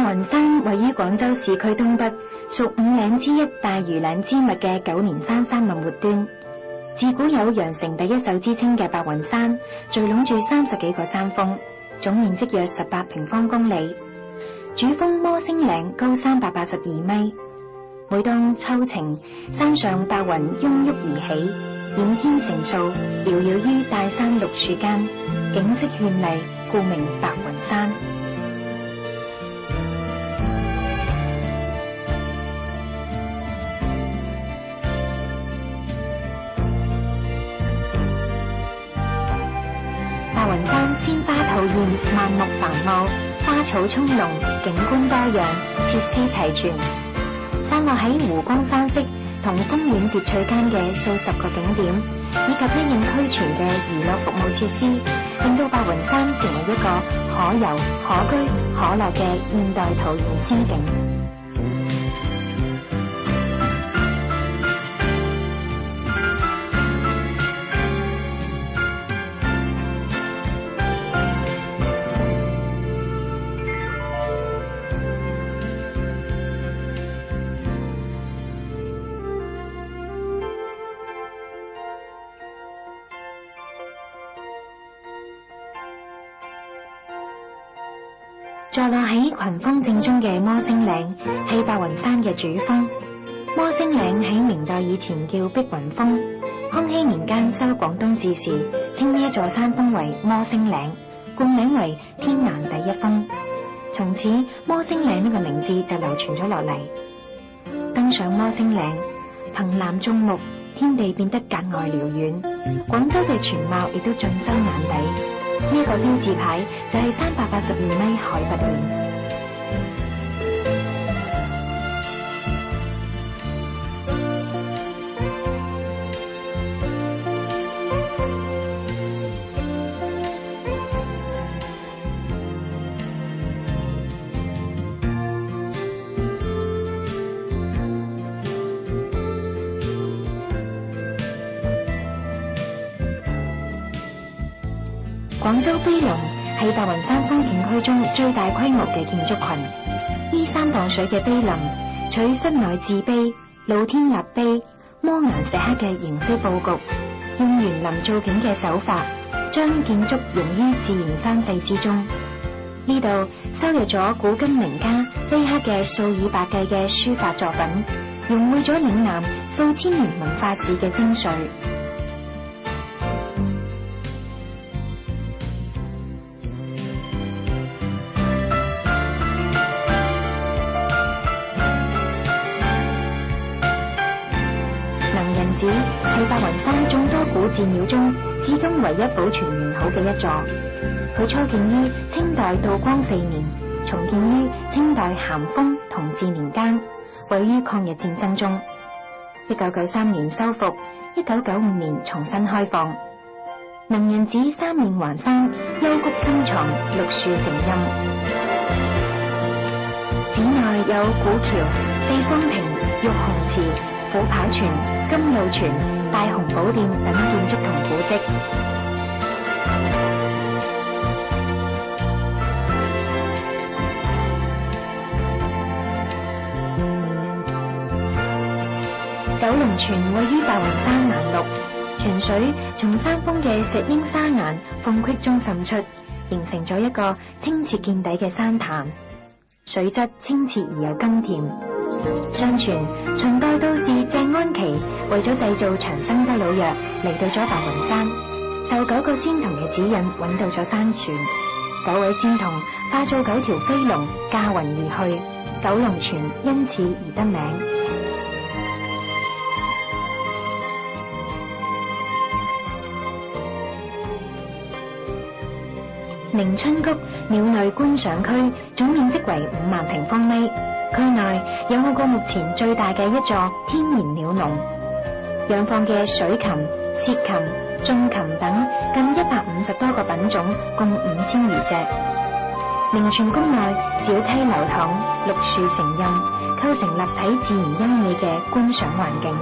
雲山位於廣州市區東北，屬五嶺之一大嶼嶺之脈嘅九年山山脈末端。自古有羊城第一秀之稱嘅白雲山，聚攏住30幾個山峰，總面積約18平方公里。主峰摩星嶺高382米。每當秋晴，山上白雲擁郁而起，掩天成數，繚繞於大山綠樹間，景色絢麗，故名白雲山。白雲山鮮花吐豔，萬木繁茂，花草葱茏，景觀多樣，設施齊全。散落喺湖光山色同峰巒奪取間嘅數十個景點，以及一應俱全嘅娛樂服務設施，令到白雲山成為一個可遊、可居、可樂嘅現代陶冶仙境。坐落喺群峰正中嘅摩星嶺係白雲山嘅主峰。摩星嶺喺明代以前叫碧雲峰，康熙年間收廣東志士，稱呢一座山峰為摩星嶺，冠名為天南第一峰。從此摩星嶺呢個名字就流傳咗落嚟。登上摩星嶺，憑欄眾目，天地變得格外遼遠，廣州嘅全貌亦都盡收眼底。呢一個標誌牌就係382米海拔線。廣州碑林係白雲山風景區中最大規模嘅建築群，依山傍水嘅碑林，取室內置碑、露天立碑、摩崖石刻嘅形式佈局，用園林造景嘅手法，將建築融於自然山勢之中。呢度收入咗古今名家碑刻嘅數以百計嘅書法作品，融匯咗嶺南數千年文化史嘅精髓。寺係白雲山眾多古寺廟中至今唯一保存完好嘅一座。佢初建於清代道光4年，重建於清代咸豐同治年間，位於抗日戰爭中。1993年修復，1995年重新開放。能人寺三面環山，幽谷深藏，綠樹成蔭。寺內有古橋、四方亭、玉虹池、虎跑泉、金露泉、大雄寶殿等建築同古蹟。九龍泉位於白雲山南麓，泉水從山峰嘅石英砂岩縫隙中滲出，形成咗一個清澈見底嘅山潭，水質清澈而又甘甜。相傳秦代道士鄭安琪為咗製造長生不老藥，嚟到咗白雲山，受9個仙童嘅指引，揾到咗山泉。9位仙童化做9條飛龍，駕雲而去，九龍泉因此而得名。迎春谷鳥類觀賞區總面積為5萬平方米，區內有過目前最大嘅一座天然鳥籠，養放嘅水禽、涉禽、晉禽等近150多個品種，共5000餘隻。明泉谷內小溪流淌，綠樹成蔭，構成立體自然優美嘅觀賞環境。